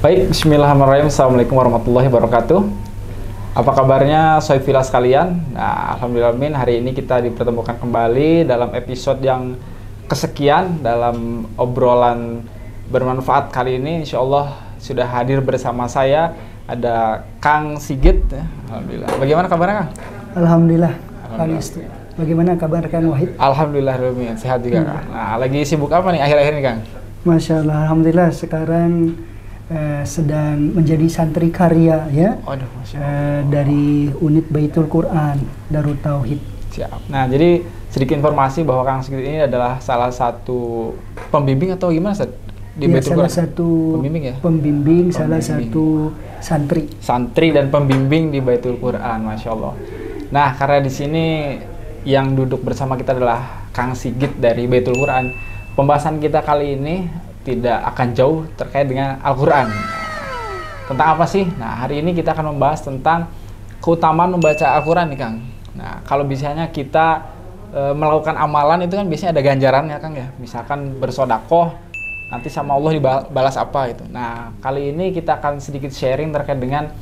Baik, bismillahirrahmanirrahim. Assalamualaikum warahmatullahi wabarakatuh. Apa kabarnya Soifila sekalian? Nah, alhamdulillah hari ini kita dipertemukan kembali dalam episode yang kesekian dalam obrolan bermanfaat kali ini. Insya Allah sudah hadir bersama saya ada Kang Sigit. Alhamdulillah. Bagaimana kabarnya, Kang? Alhamdulillah. Bagaimana kabar Kang Wahid? Alhamdulillah, sehat juga, Kang. Nah, lagi sibuk apa nih akhir-akhir ini, Kang? Masya Allah, alhamdulillah sekarang sedang menjadi santri karya ya. Aduh, Masya Allah. Dari unit Baitul Quran Darut Tauhid. Siap. Nah, jadi sedikit informasi bahwa Kang Sigit ini adalah salah satu pembimbing atau gimana, Ustaz? Di ya, Baitul salah Quran? satu pembimbing, pembimbing, salah satu santri dan pembimbing di Baitul Quran, Masya Allah. Nah, karena di sini yang duduk bersama kita adalah Kang Sigit dari Baitul Quran, pembahasan kita kali ini tidak akan jauh terkait dengan Al-Quran. Tentang apa sih? Nah, hari ini kita akan membahas tentang keutamaan membaca Al-Quran nih, Kang. Nah, kalau biasanya kita melakukan amalan itu kan biasanya ada ganjarannya, Kang ya. Misalkan bersodakoh, nanti sama Allah dibalas apa itu. Nah, kali ini kita akan sedikit sharing terkait dengan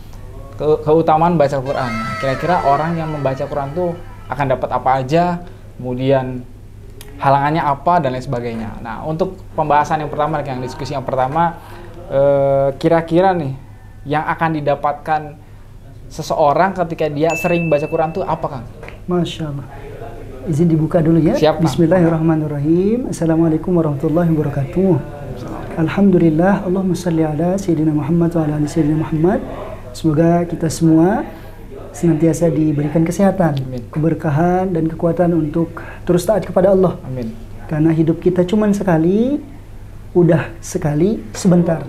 keutamaan baca Quran. Kira-kira orang yang membaca Quran tuh akan dapat apa aja, kemudian halangannya apa dan lain sebagainya. Nah, untuk pembahasan yang pertama, yang diskusi yang pertama, kira-kira nih yang akan didapatkan seseorang ketika dia sering baca Quran tuh apa, Kang? Masya Allah. Izin dibuka dulu ya. Siap, Bismillahirrahmanirrahim. Assalamualaikum warahmatullahi wabarakatuh. Alhamdulillah, Allahumma salli ala Sayyidina Muhammad wa ala ali Sayyidina Muhammad. Semoga kita semua senantiasa diberikan kesehatan, Amin. Keberkahan dan kekuatan untuk terus taat kepada Allah. Amin. Karena hidup kita cuma sekali, udah sekali, sebentar.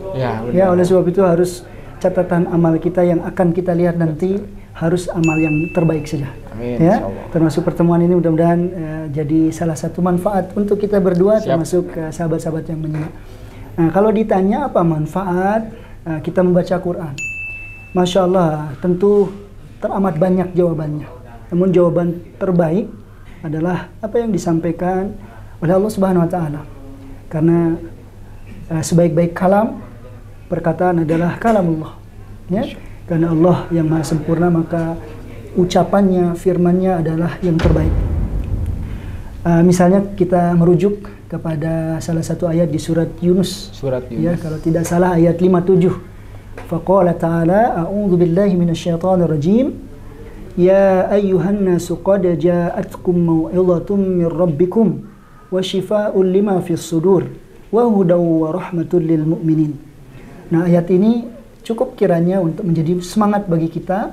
Ya, oleh sebab itu harus catatan amal kita yang akan kita lihat nanti harus amal yang terbaik saja. Amin, ya, termasuk pertemuan ini mudah-mudahan jadi salah satu manfaat untuk kita berdua. Siap. Termasuk sahabat-sahabat yang menyimak. Nah, kalau ditanya apa manfaat kita membaca Quran, Masya Allah, tentu teramat banyak jawabannya. Namun jawaban terbaik adalah apa yang disampaikan oleh Allah Subhanahu wa taala. Karena sebaik-baik kalam, perkataan adalah kalamullah. Ya? Karena Allah yang Maha sempurna, maka ucapannya, firmannya adalah yang terbaik. Misalnya kita merujuk kepada salah satu ayat di surat Yunus. Ya, kalau tidak salah ayat 57. Faqala ta'ala a'udzu billahi minasyaitonir rajim. Ya ayyuhan nasu qad ja'atkum mau'izatun min rabbikum wa shifaa'un lima fis sudur wa hudaw wa rahmatul lil mu'minin. Nah, ayat ini cukup kiranya untuk menjadi semangat bagi kita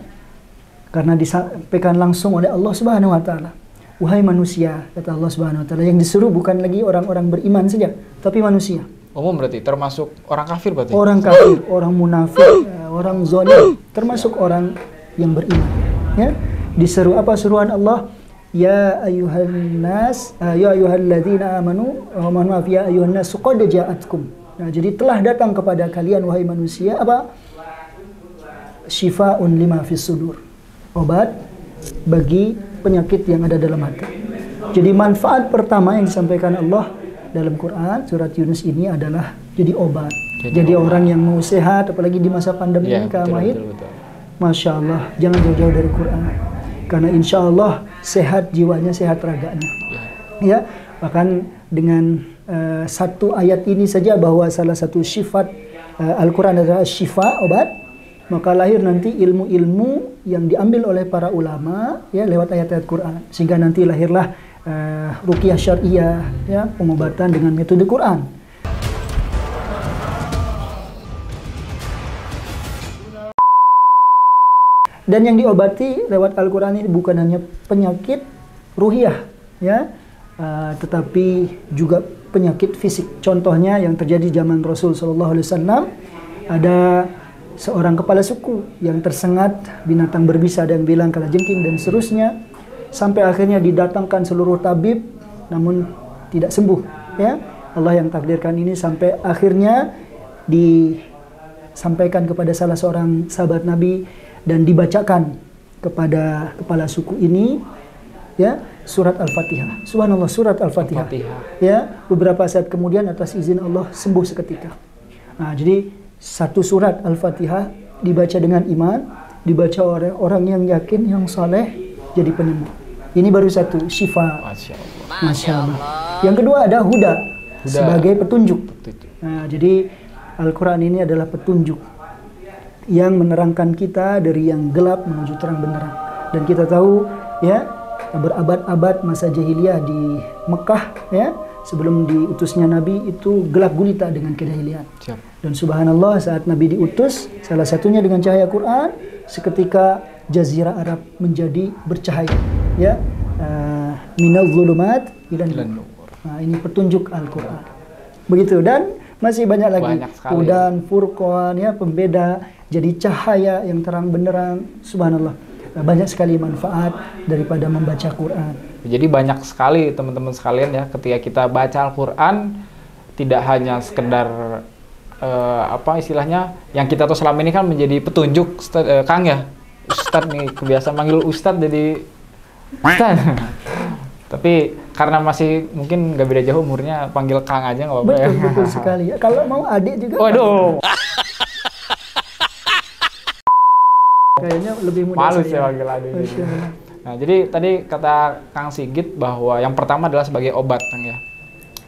karena disampaikan langsung oleh Allah Subhanahu wa taala. Wahai manusia, kata Allah Subhanahu wa taala, yang disuruh bukan lagi orang-orang beriman saja, tapi manusia. Umum berarti termasuk orang kafir berarti? Orang kafir, orang munafik, orang zalim, termasuk orang yang beriman. Ya, diseru apa seruan Allah? Ya ayyuhan nas, ya ayyuhalladzina amanu, ya ayyuhan nas qad ja'atkum. Nah, jadi telah datang kepada kalian wahai manusia apa? Shifaa'un lima fis sudur. Obat bagi penyakit yang ada dalam hati. Jadi manfaat pertama yang disampaikan Allah dalam Quran surat Yunus ini adalah jadi obat. Jadi orang yang mau sehat, apalagi di masa pandemi ini, Kak Wahid, Masya Allah, jangan jauh-jauh dari Quran. Karena insya Allah sehat jiwanya, sehat raganya. Ya, bahkan dengan satu ayat ini saja bahwa salah satu sifat Al-Quran adalah syifa, obat, maka lahir nanti ilmu-ilmu yang diambil oleh para ulama ya lewat ayat-ayat Quran, sehingga nanti lahirlah ruqyah syariah, ya, pengobatan dengan metode Quran. Dan yang diobati lewat Al-Quran ini bukan hanya penyakit ruhiyah, ya, tetapi juga penyakit fisik. Contohnya yang terjadi zaman Rasul SAW, ada seorang kepala suku yang tersengat binatang berbisa, ada yang bilang kalajengking dan seterusnya, sampai akhirnya didatangkan seluruh tabib, namun tidak sembuh. Ya, Allah yang takdirkan ini sampai akhirnya disampaikan kepada salah seorang sahabat Nabi dan dibacakan kepada kepala suku ini, ya, surat Al-Fatihah. Subhanallah, surat Al-Fatihah. Ya, beberapa saat kemudian atas izin Allah sembuh seketika. Nah, jadi Satu surat Al-Fatihah dibaca dengan iman, dibaca oleh orang yang yakin, yang saleh, jadi penyembuh. Ini baru satu, syifa. Masya Allah. Masya Allah. Yang kedua ada huda, sebagai petunjuk. Nah, jadi Al-Quran ini adalah petunjuk yang menerangkan kita dari yang gelap menuju terang benderang. Dan kita tahu ya, berabad-abad masa jahiliyah di Mekah ya, sebelum diutusnya Nabi itu gelap gulita dengan kejahilian. Dan subhanallah saat Nabi diutus, salah satunya dengan cahaya Quran, seketika jazirah Arab menjadi bercahaya ya, minal zulumat ilan nur. Nah, ini petunjuk Al-Quran. Begitu, dan masih banyak lagi. Hudan, furqan ya, pembeda, jadi cahaya yang terang benderang. Subhanallah. Banyak sekali manfaat daripada membaca Quran. Jadi banyak sekali teman-teman sekalian ya, ketika kita baca Al-Quran tidak hanya sekedar apa istilahnya yang kita tahu selama ini kan menjadi petunjuk, Kang ya. Ustadz nih, kebiasaan manggil Ustadz jadi Ustadz. Tapi karena masih mungkin nggak beda jauh umurnya, panggil Kang aja nggak apa-apa ya. Betul sekali. Kalau mau adik juga. Waduh. Kayaknya lebih mudah. Malu saya panggil adik. Nah, jadi tadi kata Kang Sigit bahwa yang pertama adalah sebagai obat, Kang ya.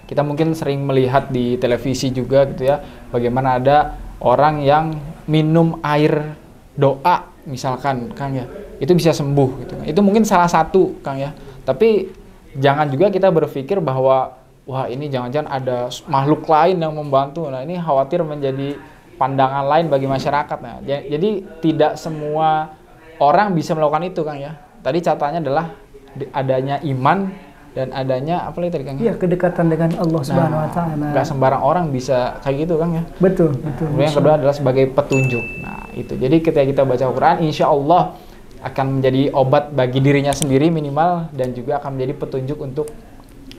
Kita mungkin sering melihat di televisi juga gitu ya, bagaimana ada orang yang minum air doa misalkan, Kang ya, itu bisa sembuh gitu. Itu mungkin salah satu, Kang ya. Tapi jangan juga kita berpikir bahwa wah ini jangan-jangan ada makhluk lain yang membantu. Nah, ini khawatir menjadi pandangan lain bagi masyarakat. Nah, jadi tidak semua orang bisa melakukan itu, Kang ya. Tadi catatannya adalah adanya iman dan adanya apa lagi tadi, Kang? Iya, kedekatan dengan Allah Subhanahu wa taala. Nggak sembarang orang bisa kayak gitu, Kang ya. Betul. Kemudian yang kedua adalah sebagai petunjuk. Nah, itu. Jadi ketika kita baca Al-Quran, insya Allah akan menjadi obat bagi dirinya sendiri minimal, dan juga akan menjadi petunjuk untuk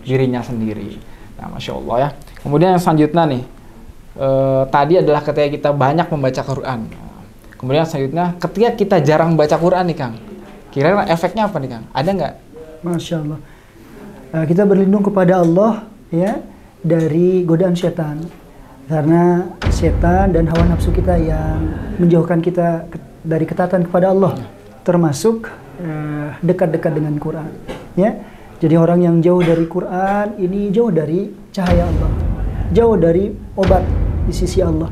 dirinya sendiri. Nah, Masya Allah ya. Kemudian yang selanjutnya nih, tadi adalah ketika kita banyak membaca Quran. Kemudian selanjutnya ketika kita jarang baca Quran nih, Kang. Kira-kira efeknya apa nih, Kang? Ada nggak? Masya Allah. Kita berlindung kepada Allah ya dari godaan setan. Karena setan dan hawa nafsu kita yang menjauhkan kita dari ketaatan kepada Allah, termasuk dekat-dekat dengan Quran. Ya, jadi orang yang jauh dari Quran ini jauh dari cahaya Allah, jauh dari obat di sisi Allah,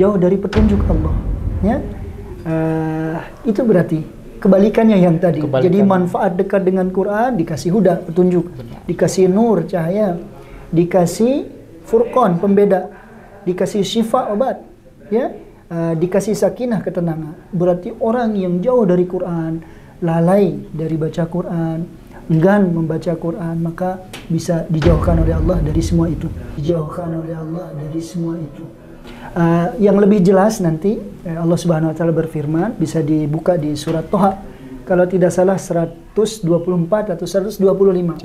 jauh dari petunjuk Allah. Ya, itu berarti kebalikannya yang tadi. Jadi manfaat dekat dengan Quran dikasih huda, petunjuk, dikasih nur, cahaya, dikasih furqan, pembeda, dikasih syifa, obat, ya, dikasih sakinah, ketenangan. Berarti orang yang jauh dari Quran, lalai dari baca Quran, enggan membaca Quran, maka bisa dijauhkan oleh Allah dari semua itu. Dijauhkan oleh Allah dari semua itu. Yang lebih jelas nanti Allah Subhanahu wa taala berfirman, bisa dibuka di surat Toha, kalau tidak salah 124 atau 125.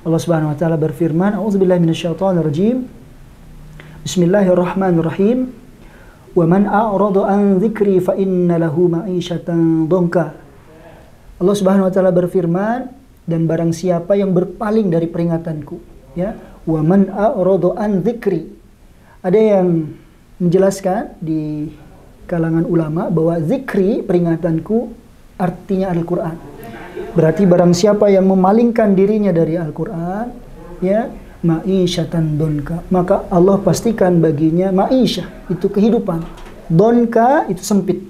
Allah Subhanahu wa taala berfirman, a'udzubillahi minasyaitonirrajim. Bismillahirrahmanirrahim. Wa man a'rada an dzikri fa inna lahu ma'isyatan dhanka. Allah Subhanahu wa taala berfirman, dan barang siapa yang berpaling dari peringatanku, ya, wa man a'rada an dzikri. Ada yang menjelaskan di kalangan ulama bahwa zikri, peringatanku, artinya Al-Quran. Berarti barang siapa yang memalingkan dirinya dari Al-Quran, ya, ma'isyatan donka, maka Allah pastikan baginya ma'isyah, itu kehidupan. Donka itu sempit,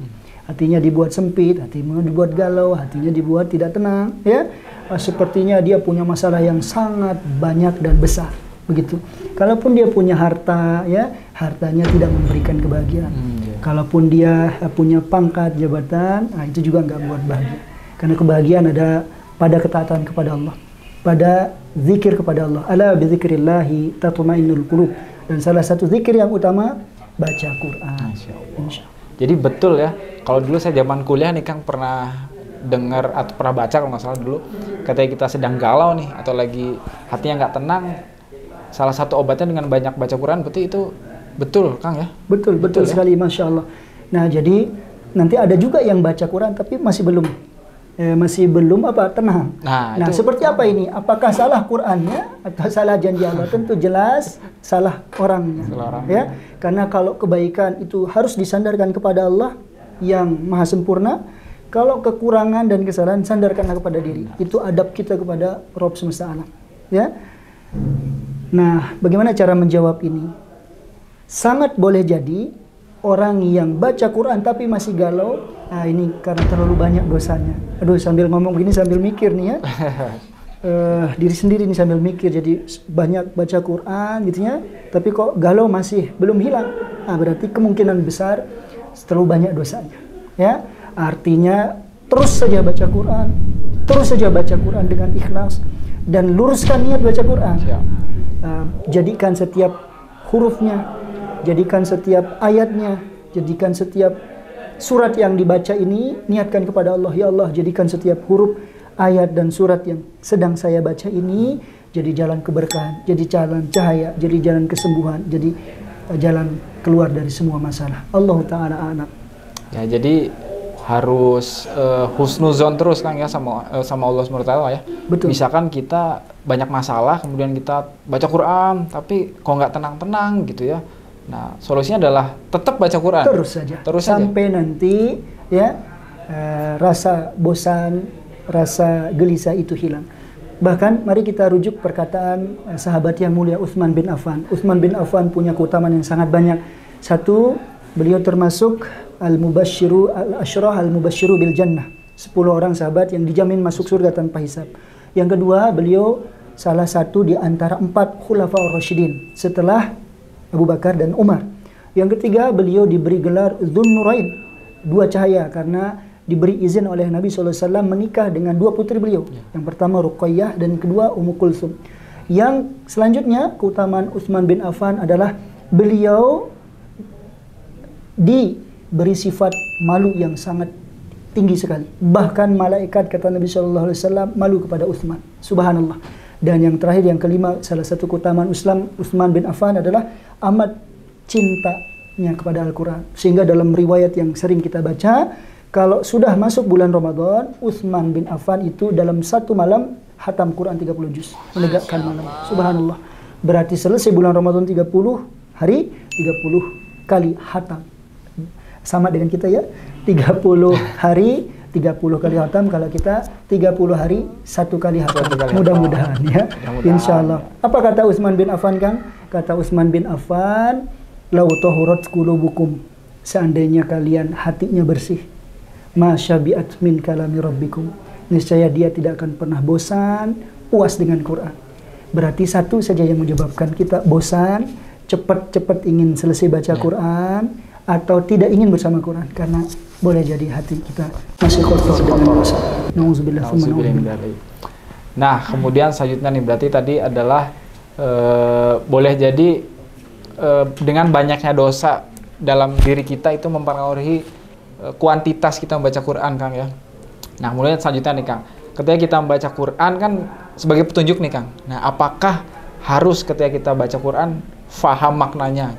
hatinya dibuat sempit, hatinya dibuat galau, hatinya dibuat tidak tenang, ya. Sepertinya dia punya masalah yang sangat banyak dan besar. Begitu. Kalaupun dia punya harta, ya, hartanya tidak memberikan kebahagiaan. Kalaupun dia punya pangkat, jabatan, nah itu juga nggak buat bahagia. Karena kebahagiaan ada pada ketaatan kepada Allah, pada zikir kepada Allah. Ala bi dzikrillahi tatma'innul qulub. Dan salah satu zikir yang utama baca Quran. Insya Allah. Jadi betul ya. Kalau dulu saya zaman kuliah nih, Kang, pernah dengar atau pernah baca kalau nggak salah dulu, ketika kita sedang galau nih atau lagi hatinya nggak tenang, salah satu obatnya dengan banyak baca Quran. Berarti itu betul, Kang ya? Betul sekali, Masya Allah. Nah, jadi nanti ada juga yang baca Quran tapi masih belum masih belum tenang. Nah, Nah, seperti apa ini? Apakah salah Qur'annya atau salah janji Allah? Tentu jelas salah orangnya. Ya, karena kalau kebaikan itu harus disandarkan kepada Allah yang Maha Sempurna. Kalau kekurangan dan kesalahan sandarkanlah kepada diri. Itu adab kita kepada Rabb semesta alam. Ya. Nah, bagaimana cara menjawab ini? Sangat boleh jadi orang yang baca Quran tapi masih galau, nah ini karena terlalu banyak dosanya. Aduh, sambil ngomong begini sambil mikir nih ya. Diri sendiri nih sambil mikir, jadi banyak baca Quran gitu ya, tapi kok galau masih belum hilang. Nah, berarti kemungkinan besar terlalu banyak dosanya. Ya, artinya terus saja baca Quran, terus saja baca Quran dengan ikhlas dan luruskan niat baca Quran. Jadikan setiap hurufnya, jadikan setiap ayatnya, jadikan setiap surat yang dibaca ini, niatkan kepada Allah. Ya Allah, jadikan setiap huruf, ayat dan surat yang sedang saya baca ini jadi jalan keberkahan, jadi jalan cahaya, jadi jalan kesembuhan, jadi jalan keluar dari semua masalah. Allah Ta'ala anak. Ya, jadi harus husnuzon terus Kang ya sama Allah SWT ya. Betul. Misalkan kita banyak masalah, kemudian kita baca Quran, tapi kok nggak tenang-tenang gitu ya. Nah, solusinya adalah tetap baca Quran. Terus saja. Terus sampai saja. nanti ya rasa bosan, rasa gelisah itu hilang. Bahkan mari kita rujuk perkataan sahabat yang mulia Utsman bin Affan. Utsman bin Affan punya keutamaan yang sangat banyak. Satu, beliau termasuk al-asyrah al-mubasyiru bil jannah. 10 orang sahabat yang dijamin masuk surga tanpa hisab. Yang kedua, beliau salah satu di antara 4 khulafaur rasyidin setelah Abu Bakar dan Umar. Yang ketiga, beliau diberi gelar Dzun-Nurain, 2 cahaya, karena diberi izin oleh Nabi SAW menikah dengan 2 putri beliau. Yang pertama Ruqayyah dan kedua Ummu Kulsum. Yang selanjutnya keutamaan Utsman bin Affan adalah beliau diberi sifat malu yang sangat tinggi sekali. Bahkan malaikat, kata Nabi SAW, malu kepada Utsman. Subhanallah. Dan yang terakhir, yang kelima, salah satu keutamaan Utsman bin Affan adalah amat cintanya kepada Al-Quran. Sehingga dalam riwayat yang sering kita baca, kalau sudah masuk bulan Ramadan, Utsman bin Affan itu dalam satu malam hatam Quran 30 juz. Menegakkan malam. Subhanallah. Berarti selesai bulan Ramadan 30 hari, 30 kali hatam. Sama dengan kita ya, 30 hari 30 kali hatam, kalau kita 30 hari 1 kali hatam. Mudah-mudahan ya, insyaallah. Apa kata Utsman bin Affan, Kang? Kata Utsman bin Affan, "Lau tahurat qulubukum", seandainya kalian hatinya bersih, masyabi'at min kalami rabbikum, niscaya dia tidak akan pernah bosan, puas dengan Quran. Berarti satu saja yang menyebabkan kita bosan, cepat-cepat ingin selesai baca Quran, atau tidak ingin bersama Quran, karena boleh jadi hati kita masih kotor dengan dosa. Nauzubillah. Nah, kemudian selanjutnya nih, berarti tadi adalah boleh jadi dengan banyaknya dosa dalam diri kita itu mempengaruhi kuantitas kita membaca Quran, Kang ya. Nah, kemudian selanjutnya nih, Kang, ketika kita membaca Quran kan sebagai petunjuk nih, Kang. Nah, apakah harus ketika kita baca Quran faham maknanya?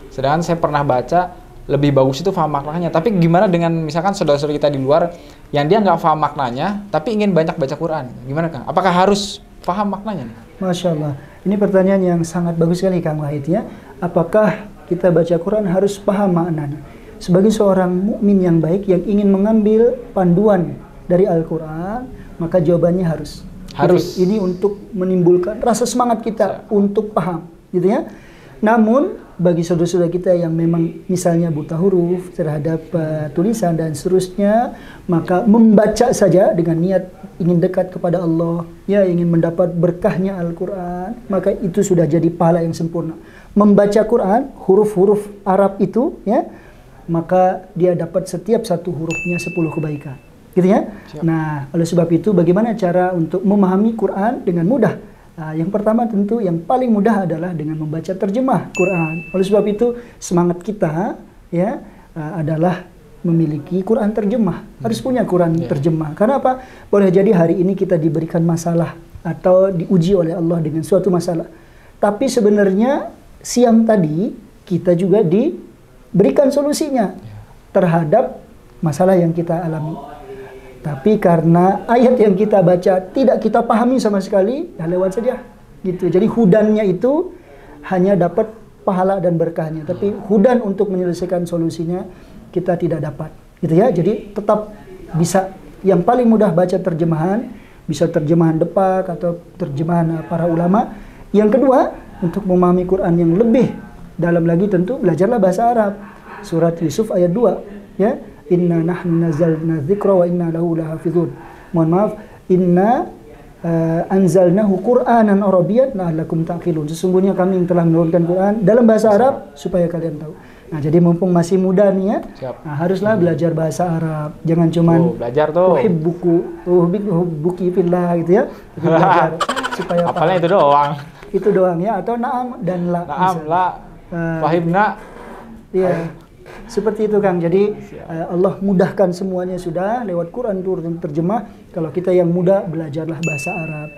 Sedangkan saya pernah baca lebih bagus itu paham maknanya. Tapi gimana dengan misalkan saudara-saudara kita di luar yang dia nggak paham maknanya, tapi ingin banyak baca Quran? Gimana, Kang? Apakah harus paham maknanya? Masya Allah. Ini pertanyaan yang sangat bagus sekali, Kang Wahid ya. Apakah kita baca Quran harus paham maknanya? Sebagai seorang mukmin yang baik yang ingin mengambil panduan dari Al-Quran, maka jawabannya harus. Harus. Jadi, ini untuk menimbulkan rasa semangat kita untuk paham, gitu ya. Namun bagi saudara-saudara kita yang memang misalnya buta huruf terhadap tulisan dan seterusnya, maka membaca saja dengan niat ingin dekat kepada Allah, ya ingin mendapat berkahnya Al-Quran, maka itu sudah jadi pahala yang sempurna. Membaca Quran, huruf-huruf Arab itu, ya, maka dia dapat setiap satu hurufnya 10 kebaikan. Gitu ya? Siap. Nah, oleh sebab itu bagaimana cara untuk memahami Quran dengan mudah? Nah, yang pertama tentu yang paling mudah adalah dengan membaca terjemah Quran. Oleh sebab itu semangat kita ya adalah memiliki Quran terjemah. Harus punya Quran terjemah. Karena apa? Boleh jadi hari ini kita diberikan masalah atau diuji oleh Allah dengan suatu masalah. Tapi sebenarnya siang tadi kita juga diberikan solusinya terhadap masalah yang kita alami. Tapi karena ayat yang kita baca tidak kita pahami sama sekali, ya lewat saja. Gitu. Jadi hudannya itu hanya dapat pahala dan berkahnya, tapi hudan untuk menyelesaikan solusinya kita tidak dapat. Gitu ya. Jadi tetap bisa yang paling mudah baca terjemahan, bisa terjemahan Depak atau terjemahan para ulama. Yang kedua, untuk memahami Quran yang lebih dalam lagi tentu belajarlah bahasa Arab. Surat Yusuf ayat 2, ya. Inna nahnu nazzalna dzikra wa inna lahu lahafizun. Mohon maaf, inna anzalnahu Qur'anan Arabiyyan la'allakum ta'qilun. Sesungguhnya kami yang telah menurunkan Quran dalam bahasa Arab supaya kalian tahu. Nah, jadi mumpung masih muda nih ya, nah, haruslah belajar bahasa Arab. Jangan cuman belajar tuh. Uhibbuki fillah gitu ya. Jadi belajar supaya apalnya itu doang. Itu doang ya, atau na'am dan la. Na'am, la, fahimna. Iya. Seperti itu Kang. Jadi Allah mudahkan semuanya sudah lewat Quran turun terjemah. Kalau kita yang muda belajarlah bahasa Arab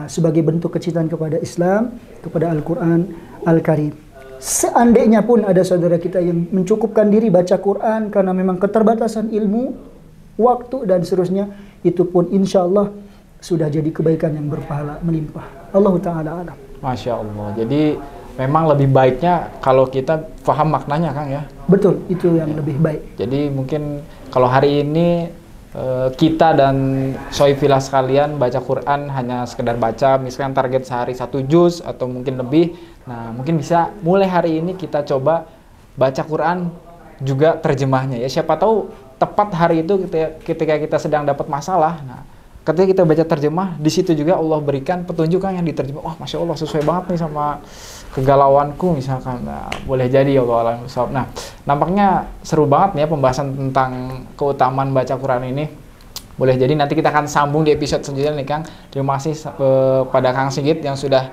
sebagai bentuk kecintaan kepada Islam, kepada Al-Quran Al-Karim. Seandainya pun ada saudara kita yang mencukupkan diri baca Quran karena memang keterbatasan ilmu, waktu dan seterusnya, itu pun insya Allah sudah jadi kebaikan yang berpahala melimpah. Allah Ta'ala alam. Masya Allah. Jadi memang lebih baiknya kalau kita paham maknanya Kang ya. Betul, itu yang lebih baik. Jadi mungkin kalau hari ini kita dan Soifillah sekalian baca Quran hanya sekedar baca, misalkan target sehari 1 juz atau mungkin lebih. Nah, mungkin bisa mulai hari ini kita coba baca Quran juga terjemahnya ya. Siapa tahu tepat hari itu ketika kita sedang dapat masalah. Nah, ketika kita baca terjemah, di situ juga Allah berikan petunjuk Kang yang diterjemah. Wah, Masya Allah sesuai banget nih sama kegalauanku misalkan. Nah, boleh jadi ya Allah. Nah, nampaknya seru banget nih ya pembahasan tentang keutamaan baca Quran ini. Boleh jadi nanti kita akan sambung di episode selanjutnya nih Kang. Terima kasih kepada Kang Sigit yang sudah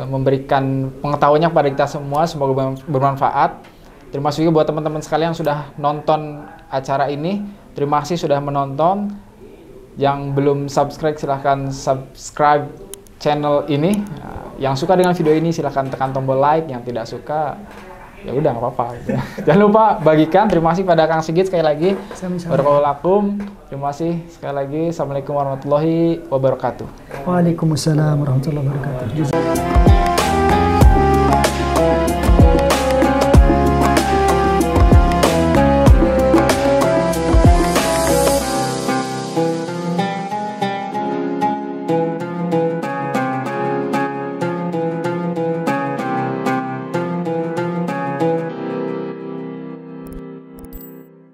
memberikan pengetahuannya kepada kita semua. Semoga bermanfaat. Terima kasih juga buat teman-teman sekalian yang sudah nonton acara ini. Terima kasih sudah menonton. Yang belum subscribe silahkan subscribe channel ini. Yang suka dengan video ini silahkan tekan tombol like. Yang tidak suka ya udah nggak apa-apa. Jangan lupa bagikan. Terima kasih pada Kang Sigit sekali lagi. Barakallahu. Terima kasih sekali lagi. Assalamualaikum warahmatullahi wabarakatuh. Waalaikumsalam warahmatullahi wabarakatuh.